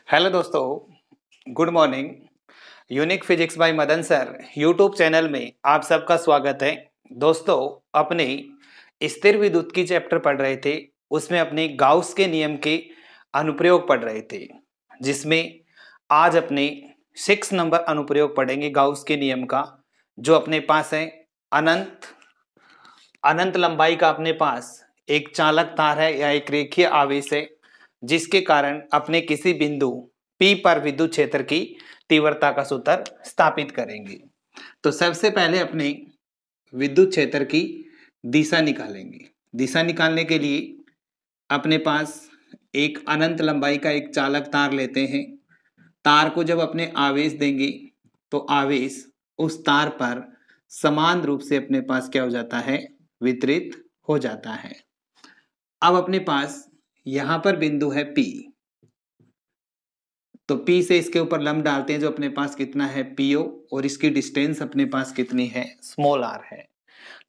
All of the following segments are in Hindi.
हेलो दोस्तों, good morning. Unique physics bye Madan sir YouTube channel में आप सबका स्वागत है। दोस्तों, अपने स्थिर विद्युत की चैप्टर पढ़ रहे थे, उसमें अपने गाउस के नियम के अनुप्रयोग पढ़ रहे थे, जिसमें आज अपने 6 नंबर अनुप्रयोग पढ़ेंगे गाउस के नियम का, जो अपने पास है अनंत अनंत लंबाई का अपने पास एक चालक तार है या एक रेखीय आवेश है, जिसके कारण अपने किसी बिंदु P पर विद्युत क्षेत्र की तीव्रता का सूत्र स्थापित करेंगे। तो सबसे पहले अपने विद्युत क्षेत्र की दिशा निकालेंगे। दिशा निकालने के लिए अपने पास एक अनंत लंबाई का एक चालक तार लेते हैं। तार को जब अपने आवेश देंगे तो आवेश उस तार पर समान रूप से अपने पास क्या हो जाता है, वितरित हो जाता है। अब अपने पास यहां पर बिंदु है P, तो P से इसके ऊपर लंब डालते हैं, जो अपने पास कितना है PO, और इसकी डिस्टेंस अपने पास कितनी है, स्मॉल r है।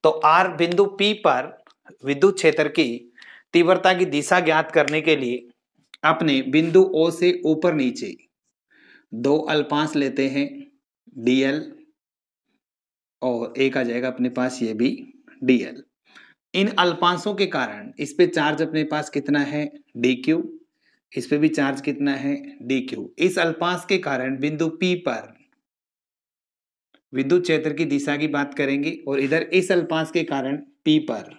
तो r बिंदु P पर विद्युत क्षेत्र की तीव्रता की दिशा ज्ञात करने के लिए अपने बिंदु O से ऊपर नीचे दो अल्पांश लेते हैं, dl, और एक आ जाएगा अपने पास ये भी dl। इन अल्पांशों के कारण इस पे चार्ज अपने पास कितना है, dq, इस पे भी चार्ज कितना है, dq। इस अल्पांश के कारण बिंदु P पर विद्युत क्षेत्र की दिशा की बात करेंगे, और इधर इस अल्पांश के कारण P पर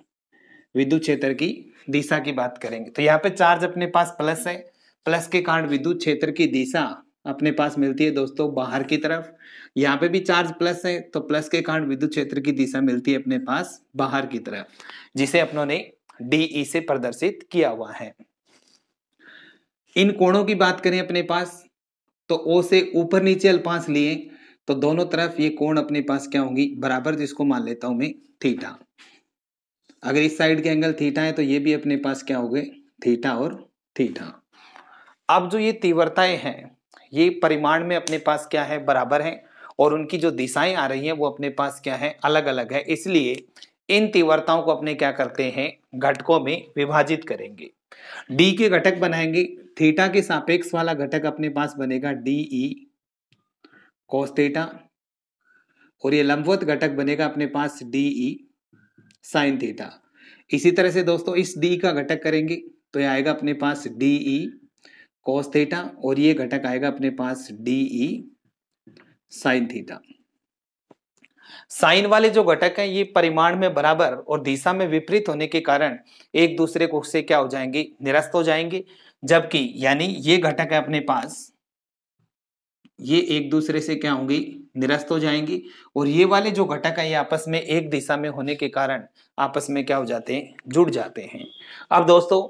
विद्युत क्षेत्र की दिशा की बात करेंगे। तो यहाँ पे चार्ज अपने पास प्लस है, प्लस के कारण विद्युत क्षेत्र की दिशा अपने पास मिलती है दोस्तों बाहर की तरफ। यहाँ पे भी चार्ज प्लस है, तो प्लस के कारण विद्युत क्षेत्र की दिशा मिलती है अपने पास बाहर की तरफ, जिसे अपनों ने DE से प्रदर्शित किया हुआ है। इन कोणों की बात करें अपने पास, तो O से ऊपर नीचे अल्पांश लिए तो दोनों तरफ ये कोण अपने पास क्या होंगी, बराबर, जिसको मान लेता हूं मैं थीटा। अगर इस साइड के एंगल थीटा है तो ये भी अपने पास क्या हो गए, थीटा और थीटा। अब जो ये तीव्रताएं हैं, ये परिमाण में अपने पास क्या है, बराबर है, और उनकी जो दिशाएं आ रही हैं वो अपने पास क्या है, अलग अलग है। इसलिए इन तीव्रताओं को अपने क्या करते हैं, घटकों में विभाजित करेंगे। डी के घटक बनाएंगे। थीटा के सापेक्ष वाला घटक अपने पास बनेगा DE cos थीटा, और ये लंबवत घटक बनेगा अपने पास DE sin थीटा। इसी तरह से दोस्तों इस D का घटक करेंगे तो ये आएगा अपने पास DE cos थीटा, और ये घटक आएगा अपने पास DE sin थीटा। साइन वाले जो घटक हैं ये परिमाण में बराबर और दिशा में विपरीत होने के कारण एक दूसरे को से क्या हो जाएंगे, निरस्त हो जाएंगे। जबकि यानी ये घटक है अपने पास, ये एक दूसरे से क्या होंगी, निरस्त हो जाएंगी, और ये वाले जो घटक है ये आपस में एक दिशा में होने के कारण आपस में क्या हो जाते हैं, जुड़ जाते हैं। अब दोस्तों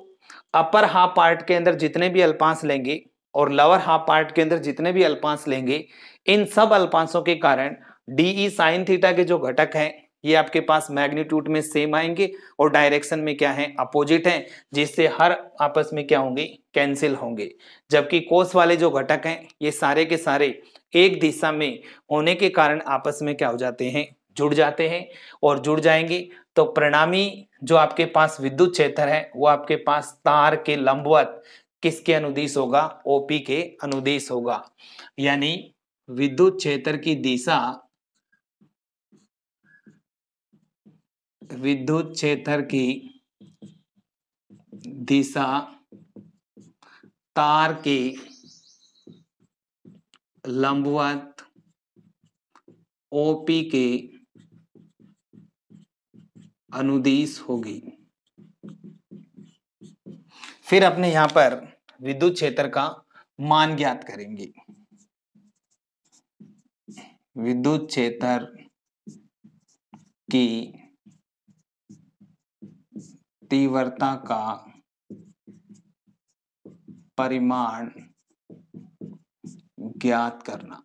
अपर हाफ पार्ट के अंदर जितने भी अल्पांश लेंगे और लोअर हाफ पार्ट के अंदर जितने भी अल्पांश लेंगे, इन सब अल्पांशों के कारण DE sin थीटा के जो घटक हैं ये आपके पास मैग्नीट्यूड में सेम आएंगे और डायरेक्शन में क्या है, अपोजिट है, जिससे हर आपस में क्या होंगे, कैंसिल होंगे। जबकि कोस वाले जो घटक हैं ये सारे के सारे एक दिशा में होने के कारण आपस में क्या हो जाते हैं, जुड़ जाते हैं, और जुड़ जाएंगे तो परिणामी जो आपके पास विद्युत क्षेत्र है वो आपके पास तार के लंबवत किसके अनुदिश होगा, OP के अनुदिश होगा। यानी विद्युत क्षेत्र की दिशा, विद्युत क्षेत्र की दिशा तार के लंबवत OP के अनुदिश होगी। फिर अपने यहां पर विद्युत क्षेत्र का मान ज्ञात करेंगे। विद्युत क्षेत्र की तीव्रता का परिमाण ज्ञात करना।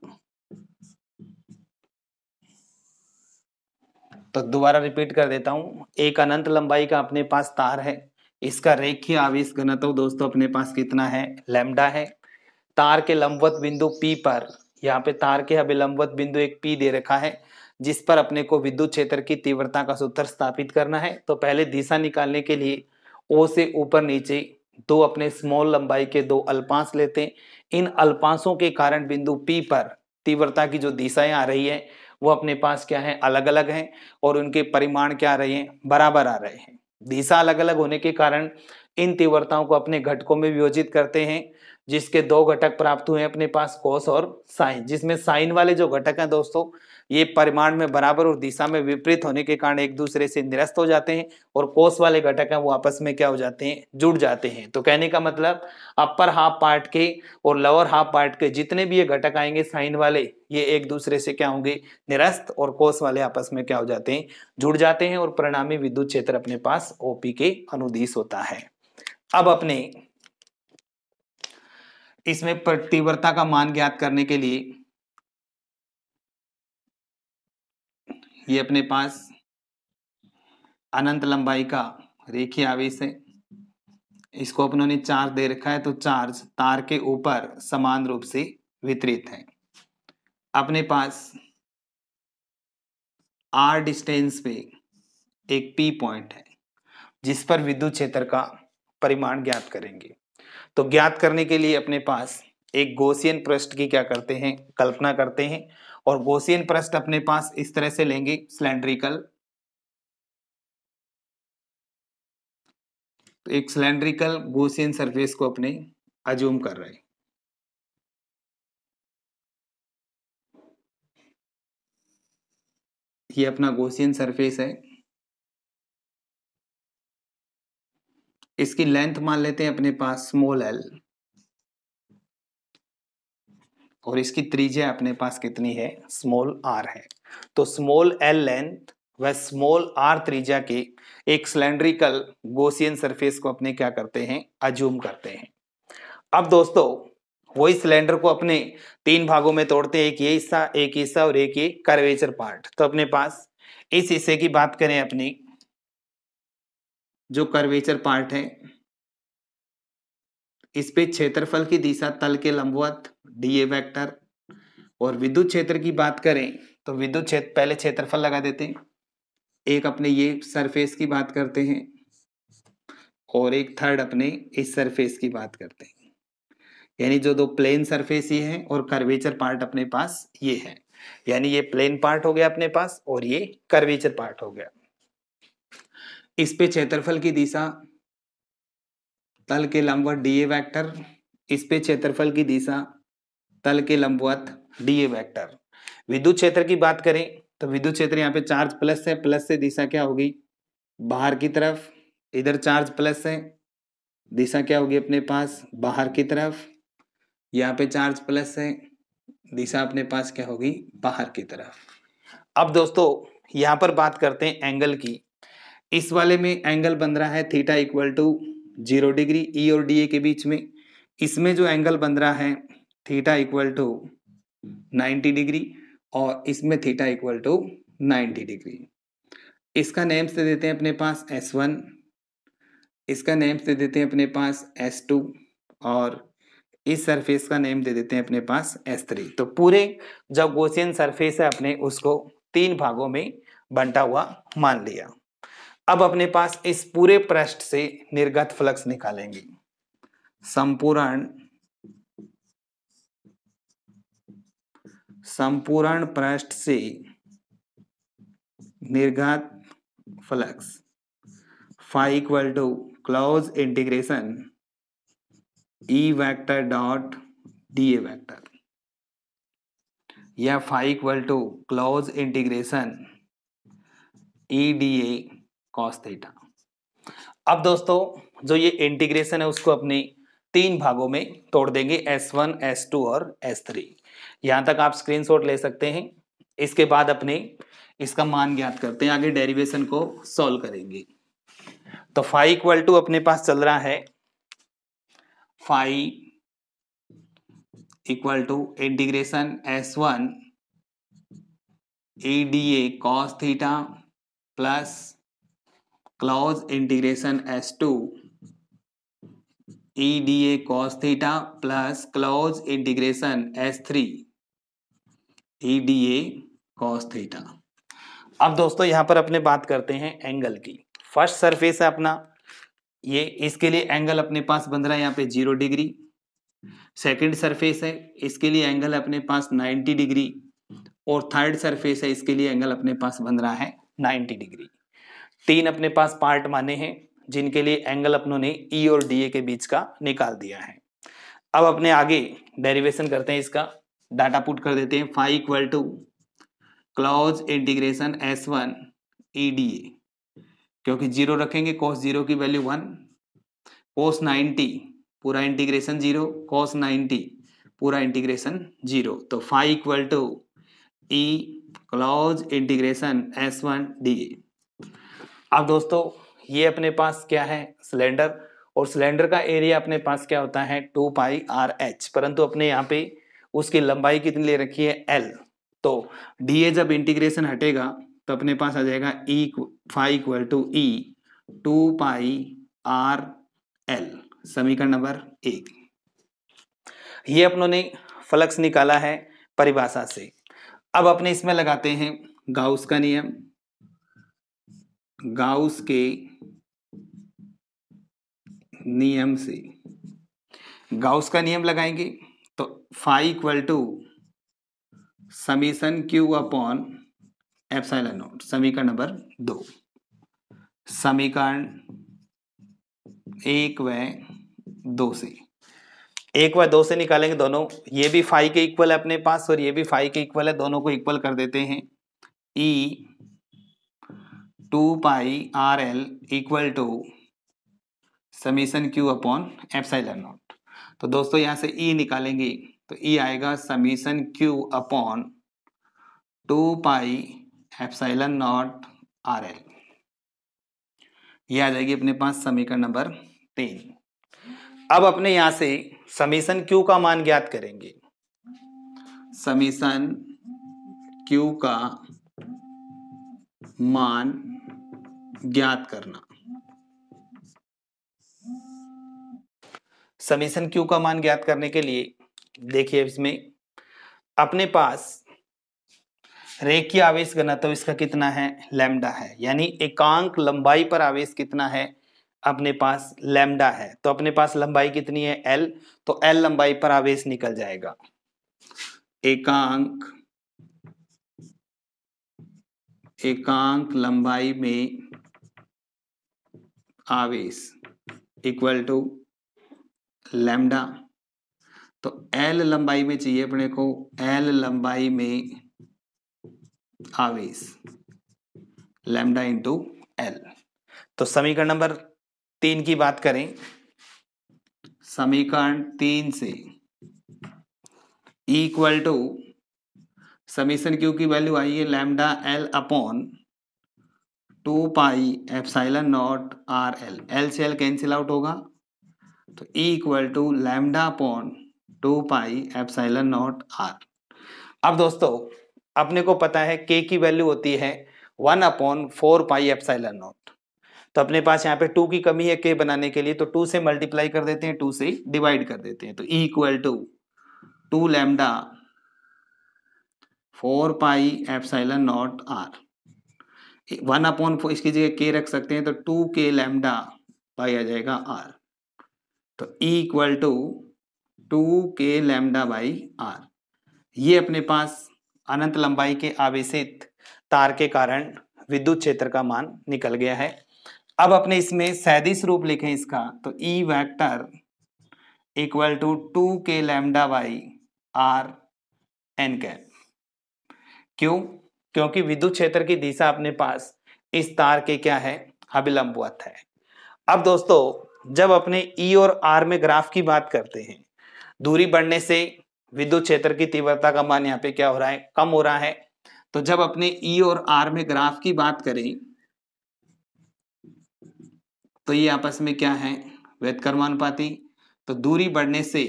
तो दोबारा रिपीट कर देता हूं, एक अनंत लंबाई का अपने पास तार है, इसका रेखीय आवेश घनत्व दोस्तों अपने पास कितना है, लैम्डा है। तार के लंबवत बिंदु P पर, यहाँ पे तार के अभिलंबवत बिंदु एक P दे रखा है, जिस पर अपने को विद्युत क्षेत्र की तीव्रता का सूत्र स्थापित करना है। तो पहले दिशा निकालने के लिए O से ऊपर नीचे दो अपने स्मॉल लंबाई के दो अल्पांश लेते हैं। इन अल्पांशों के कारण बिंदु P पर तीव्रता की जो दिशाएं आ रही है वो अपने पास क्या है, अलग अलग हैं, और उनके परिमाण क्या आ रहे हैं, बराबर आ रहे हैं। दिशा अलग अलग होने के कारण इन तीव्रताओं को अपने घटकों में विभाजित करते हैं, जिसके दो घटक प्राप्त हुए अपने पास, कोस और साइन, जिसमें साइन वाले जो घटक हैं दोस्तों ये परिमाण में बराबर और दिशा में विपरीत होने के कारण एक दूसरे से निरस्त हो जाते हैं, और कोस वाले घटक हैं वो आपस में क्या हो जाते हैं, जुड़ जाते हैं। तो कहने का मतलब अपर हाफ पार्ट के और लोअर हाफ पार्ट के जितने भी ये घटक आएंगे साइन वाले, ये एक दूसरे से क्या होंगे, निरस्त, और कोस वाले आपस में क्या हो जाते हैं, जुड़ जाते हैं, और परिणामी विद्युत क्षेत्र अपने पास ओपी के अनुदिश होता है। अब अपने इसमें तीव्रता का मान ज्ञात करने के लिए ये अपने पास अनंत लंबाई का रेखीय आवेश है, इसको अपनों ने चार्ज दे रखा है, तो चार्ज तार के ऊपर समान रूप से वितरित है। अपने पास आर डिस्टेंस पे एक पी पॉइंट है जिस पर विद्युत क्षेत्र का परिमाण ज्ञात करेंगे। तो ज्ञात करने के लिए अपने पास एक गॉसियन पृष्ठ की क्या करते हैं, कल्पना करते हैं, और गॉसियन पृष्ठ अपने पास इस तरह से लेंगे, सिलेंड्रिकल। तो एक सिलेंड्रिकल गॉसियन सरफेस को अपने अज्यूम कर रहे हैं। ये अपना गॉसियन सरफेस है, इसकी लेंथ मान लेते हैं अपने पास स्मॉल एल, और इसकी त्रिज्या अपने पास कितनी है, स्मॉल आर है। तो स्मॉल एल लेंथ व स्मॉल आर त्रिज्या के एक सिलेंड्रिकल गॉसियन सरफेस को अपने क्या करते हैं, अज्यूम करते हैं। अब दोस्तों वही सिलेंडर को अपने तीन भागों में तोड़ते हैं, एक ये हिस्सा, एक हिस्सा और एक ये कर्वेचर पार्ट। तो अपने पास इस हिस्से की बात करें, अपनी जो कर्वेचर पार्ट है इस पे क्षेत्रफल की दिशा तल के लंबवत डीए वेक्टर, और विद्युत क्षेत्र की बात करें तो विद्युत क्षेत्र, पहले क्षेत्रफल लगा देते हैं, एक अपने ये सरफेस की बात करते हैं, और एक थर्ड अपने इस सरफेस की बात करते हैं। यानी जो दो प्लेन सरफेस ये है और कर्वेचर पार्ट अपने पास ये है, यानी ये प्लेन पार्ट हो गया अपने पास और ये कर्वेचर पार्ट हो गया। इस पे क्षेत्रफल की दिशा तल के लंबवत डीए वेक्टर, इस पे क्षेत्रफल की दिशा तल के लंबवत डीए वेक्टर। विद्युत क्षेत्र की बात करें तो विद्युत क्षेत्र यहाँ पे चार्ज प्लस है, प्लस से दिशा क्या होगी, बाहर की तरफ। इधर चार्ज प्लस है, दिशा क्या होगी अपने पास, बाहर की तरफ। यहाँ पे चार्ज प्लस है, दिशा अपने पास क्या होगी, बाहर की तरफ। अब दोस्तों यहाँ पर बात करते हैं एंगल की। इस वाले में एंगल बन रहा है थीटा इक्वल टू 0 डिग्री ई और डी ए के बीच में। इसमें जो एंगल बन रहा है थीटा इक्वल टू 90 डिग्री, और इसमें थीटा इक्वल टू 90 डिग्री। इसका नेम से देते हैं अपने पास S1, इसका नेम से देते हैं अपने पास S2, और इस सरफेस का नेम दे देते हैं अपने पास S3। तो पूरे जो गॉसियन सरफेस है अपने उसको तीन भागों में बंटा हुआ मान लिया। अब अपने पास इस पूरे पृष्ठ से निर्गत फ्लक्स निकालेंगे। संपूर्ण पृष्ठ से निर्गत flux phi equal to close integration E vector dot d A vector, या phi equal to close integration E D A cos theta. अब दोस्तों जो ये इंटीग्रेशन है उसको अपने तीन भागों में तोड़ देंगे, S1, S2 और S3। यहां तक आप स्क्रीनशॉट ले सकते हैं। इसके बाद अपने इसका मान ज्ञात करते हैं, आगे डेरिवेशन को सॉल्व करेंगे। तो फाई इक्वल टू अपने पास चल रहा है, phi equal to integration S1 E D A cos theta plus close integration S2 E D A cos theta plus close integration S3 E D A cos theta. अब दोस्तों यहां पर अपने बात करते हैं एंगल की। फर्स्ट सरफेस है अपना ये इसके लिए एंगल अपने पास बन रहा है यहाँ पे 0 डिग्री। सेकंड सरफेस है, इसके लिए एंगल अपने पास 90 डिग्री, और थर्ड सरफेस है, इसके लिए एंगल अपने पास बन रहा है 90 डिग्री। तीन अपने पास पार्ट माने हैं जिनके लिए एंगल अपनों ने ई और डी ए के बीच का निकाल दिया है। अब अपने आगे डेरिवेशन करते हैं, इसका डाटा पुट कर देते हैं। Phi equal to close integration S1 EDA, क्योंकि 0 रखेंगे cos 0 की वैल्यू 1, cos 90 पूरा इंटीग्रेशन 0, cos 90 पूरा इंटीग्रेशन 0, तो phi equal to E close integration S1 DA। अब दोस्तों ये अपने पास क्या है, सिलेंडर, और सिलेंडर का एरिया अपने पास क्या होता है 2πRH, परंतु अपने यहाँ पे उसकी लंबाई कितनी ले रखी है L, तो DA जब इंटीग्रेशन हटेगा तो अपने पास आ जाएगा E phi equal to E 2πRL, समीकरण नंबर 1। ये अपनों ने फ्लक्स निकाला है परिभाषा से। अब अपने इसमें लगाते हैं गाउस का नियम। गाउस के नियम से गाउस का नियम लगाएंगे तो phi equal to summation Q upon epsilon not, समीकरण नंबर 2। समीकरण 1 व 2 से 1 व 2 से निकालेंगे दोनों, ये भी फाई के इक्वल है अपने पास और ये भी फाई के इक्वल है, दोनों को इक्वल कर देते हैं। E 2πRL equal to summation Q upon epsilon nought. तो दोस्तों यहां से ई निकालेंगे तो ई आएगा summation Q upon 2π epsilon nought RL, ये आ जाएगी अपने पास समीकरण नंबर 3। अब अपने यहां से समीशन क्यू का मान ज्ञात करेंगे। समीशन क्यू का मान ज्ञात करना। समीशन क्यू का मान ज्ञात करने के लिए देखिए इसमें अपने पास रेखीय आवेश घनत्व इसका कितना है, लैम्डा है, यानी एकांक लंबाई पर आवेश कितना है अपने पास, लैम्डा है। तो अपने पास लंबाई कितनी है L, तो L लंबाई पर आवेश निकल जाएगा। एकांक लंबाई में आवेश इक्वल टू लैम्डा, तो L लंबाई में चाहिए अपने को, L लंबाई में आवेश लैम्डा इंटू L। तो समीकरण नंबर 3 की बात करें, समीकरण 3 से इक्वल टू समीशन क्यू की वैल्यू आई है lambda L upon 2π epsilon nought RL, L से L कैंसिल आउट होगा, तो E equal to lambda upon 2π epsilon nought R। अब दोस्तों अपने को पता है K की वैल्यू होती है 1/4π एप्सिलॉन नॉट, तो अपने पास यहाँ पे 2 की कमी है K बनाने के लिए, तो 2 से मल्टीप्लाई कर देते हैं, 2 से डिवाइड कर देते हैं, तो E equal to 2 lambda 4π epsilon nought R। 1/4 इसकी जगह K रख सकते हैं, तो 2K लैम्डा बाई आ जाएगा R, तो E equal to 2K lambda by R। ये अपने पास अनंत लंबाई के आवेशित तार के कारण विद्युत क्षेत्र का मान निकल गया है। अब अपने इसमें सैद्धांतिक रूप लिखें इसका, तो E vector equal to 2K lambda by R n cap. क्यों? क्योंकि विद्युत क्षेत्र की दिशा अपने पास इस तार के क्या है, अभिलंबवत है। अब दोस्तों जब अपने E और R में ग्राफ की बात करते हैं, दूरी बढ़ने से विद्युत क्षेत्र की तीव्रता का मान यहाँ पे क्या हो रहा है, कम हो रहा है। तो जब अपने E और R में ग्राफ की बात करें तो ये आपस में क्या है, व्युत्क्रमानुपाती। तो दूरी बढ़ने से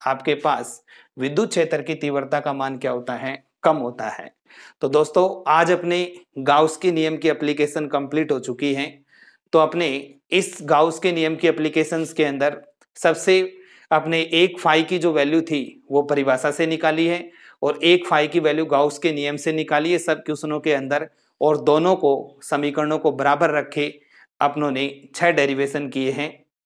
आपके पास विद्युत क्षेत्र की तीव्रता का मान क्या होता है, कम होता है। तो दोस्तों आज अपने गाउस के नियम की एप्लीकेशन कंप्लीट हो चुकी है। तो अपने इस गाउस के नियम की एप्लीकेशंस के अंदर सबसे अपने एक फाई की जो वैल्यू थी वो परिभाषा से निकाली है और एक फाई की वैल्यू गाउस के नियम से निकाली है सब क्वेश्चनों के अंदर, और दोनों को समीकरणों को बराबर रखे अपनों ने 6 डेरिवेशन किए हैं